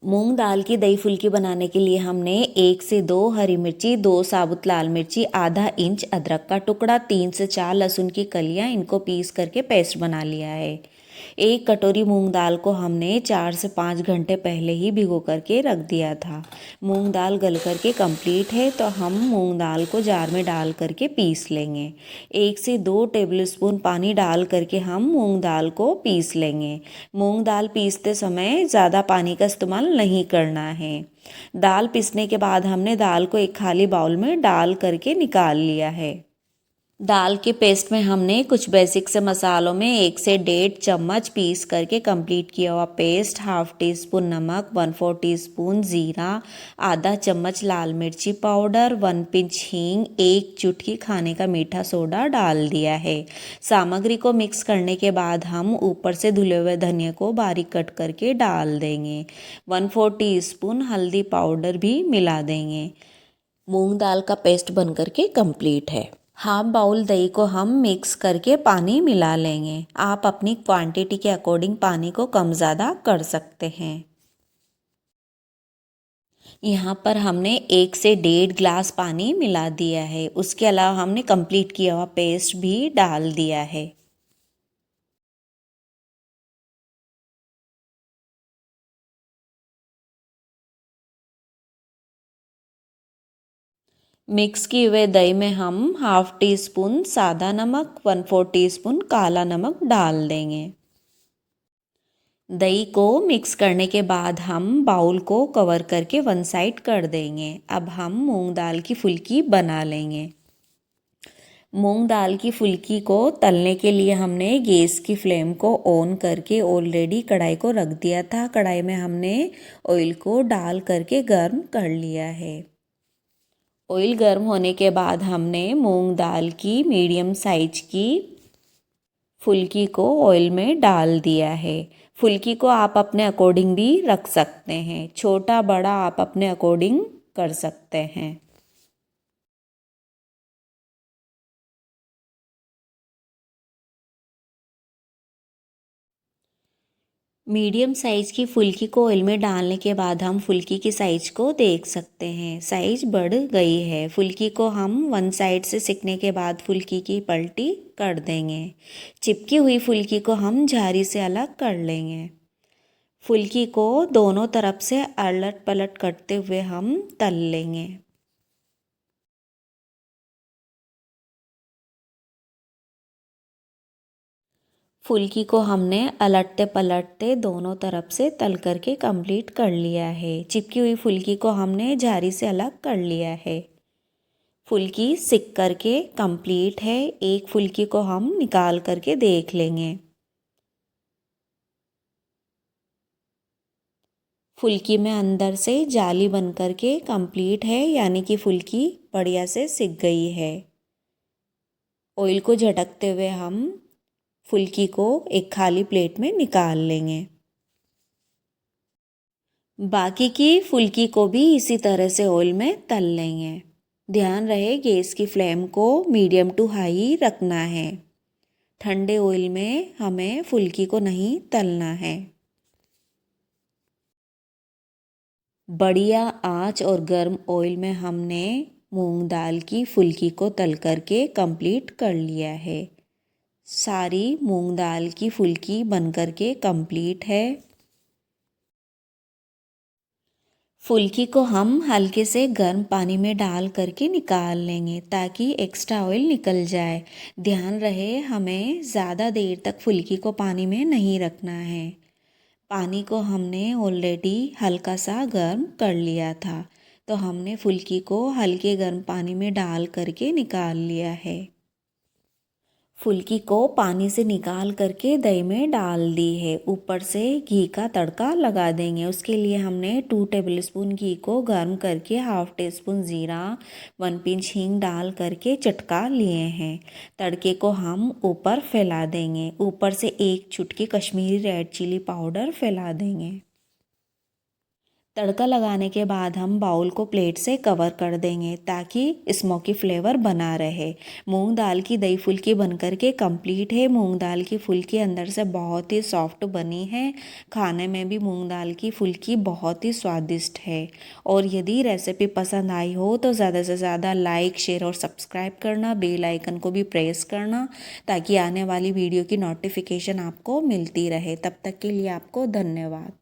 मूंग दाल की दही फुल्की बनाने के लिए हमने 1 से 2 हरी मिर्ची, 2 साबुत लाल मिर्ची, आधा इंच अदरक का टुकड़ा, 3 से 4 लहसुन की कलियां, इनको पीस करके पेस्ट बना लिया है। 1 कटोरी मूंग दाल को हमने 4 से 5 घंटे पहले ही भिगो करके रख दिया था। मूंग दाल गल करके कंप्लीट है तो हम मूंग दाल को जार में डाल करके पीस लेंगे। 1 से 2 टेबलस्पून पानी डाल करके हम मूंग दाल को पीस लेंगे। मूंग दाल पीसते समय ज़्यादा पानी का इस्तेमाल नहीं करना है। दाल पीसने के बाद हमने दाल को एक खाली बाउल में डाल करके निकाल लिया है। दाल के पेस्ट में हमने कुछ बेसिक से मसालों में 1 से 1.5 चम्मच पीस करके कंप्लीट किया हुआ पेस्ट, हाफ टी स्पून नमक, 1/4 टीस्पून जीरा, आधा चम्मच लाल मिर्ची पाउडर, 1 पिंच हींग, 1 चुटकी खाने का मीठा सोडा डाल दिया है। सामग्री को मिक्स करने के बाद हम ऊपर से धुले हुए धनिया को बारीक कट करके डाल देंगे। 1/4 टीस्पून हल्दी पाउडर भी मिला देंगे। मूंग दाल का पेस्ट बन करके कंप्लीट है। हाफ बाउल दही को हम मिक्स करके पानी मिला लेंगे। आप अपनी क्वांटिटी के अकॉर्डिंग पानी को कम ज़्यादा कर सकते हैं। यहाँ पर हमने 1 से 1.5 गिलास पानी मिला दिया है। उसके अलावा हमने कंप्लीट किया हुआ पेस्ट भी डाल दिया है। मिक्स किए हुए दही में हम हाफ टी स्पून सादा नमक, 1/4 टीस्पून काला नमक डाल देंगे। दही को मिक्स करने के बाद हम बाउल को कवर करके वन साइड कर देंगे। अब हम मूंग दाल की फुल्की बना लेंगे। मूंग दाल की फुल्की को तलने के लिए हमने गैस की फ्लेम को ऑन करके ऑलरेडी कढ़ाई को रख दिया था। कढ़ाई में हमने ऑयल को डाल करके गर्म कर लिया है। ऑयल गर्म होने के बाद हमने मूंग दाल की मीडियम साइज की फुल्की को ऑयल में डाल दिया है। फुल्की को आप अपने अकॉर्डिंग भी रख सकते हैं, छोटा बड़ा आप अपने अकॉर्डिंग कर सकते हैं। मीडियम साइज़ की फुल्की को ऑयल में डालने के बाद हम फुल्की की साइज़ को देख सकते हैं, साइज़ बढ़ गई है। फुल्की को हम वन साइड से सिकने के बाद फुल्की की पलटी कर देंगे। चिपकी हुई फुल्की को हम झारी से अलग कर लेंगे। फुल्की को दोनों तरफ से अलट पलट करते हुए हम तल लेंगे। फुल्की को हमने अलटते पलटते दोनों तरफ से तल करके कंप्लीट कर लिया है। चिपकी हुई फुल्की को हमने झारी से अलग कर लिया है। फुल्की सिक करके कंप्लीट है। एक फुल्की को हम निकाल करके देख लेंगे। फुल्की में अंदर से जाली बन करके कंप्लीट है, यानी कि फुल्की बढ़िया से सिक गई है। ऑयल को झटकते हुए हम फुल्की को एक खाली प्लेट में निकाल लेंगे। बाकी की फुल्की को भी इसी तरह से ऑयल में तल लेंगे। ध्यान रहे गैस की फ्लेम को मीडियम टू हाई रखना है। ठंडे ऑयल में हमें फुल्की को नहीं तलना है। बढ़िया आंच और गर्म ऑयल में हमने मूंग दाल की फुल्की को तल करके कंप्लीट कर लिया है। सारी मूंग दाल की फुल्की बन करके कंप्लीट है। फुल्की को हम हल्के से गर्म पानी में डाल करके निकाल लेंगे ताकि एक्स्ट्रा ऑयल निकल जाए। ध्यान रहे हमें ज़्यादा देर तक फुल्की को पानी में नहीं रखना है। पानी को हमने ऑलरेडी हल्का सा गर्म कर लिया था, तो हमने फुल्की को हल्के गर्म पानी में डाल करके निकाल लिया है। फुल्की को पानी से निकाल करके दही में डाल दी है। ऊपर से घी का तड़का लगा देंगे। उसके लिए हमने 2 टेबलस्पून घी को गर्म करके हाफ टी स्पून ज़ीरा, 1 पिंच हींग डाल करके चटका लिए हैं। तड़के को हम ऊपर फैला देंगे। ऊपर से 1 चुटकी कश्मीरी रेड चिली पाउडर फैला देंगे। तड़का लगाने के बाद हम बाउल को प्लेट से कवर कर देंगे ताकि स्मोकी फ्लेवर बना रहे। मूंग दाल की दही फुल्की बनकर के कंप्लीट है। मूंग दाल की फुल्की अंदर से बहुत ही सॉफ्ट बनी है। खाने में भी मूंग दाल की फुल्की बहुत ही स्वादिष्ट है। और यदि रेसिपी पसंद आई हो तो ज़्यादा से ज़्यादा लाइक, शेयर और सब्सक्राइब करना, बेल आइकन को भी प्रेस करना ताकि आने वाली वीडियो की नोटिफिकेशन आपको मिलती रहे। तब तक के लिए आपको धन्यवाद।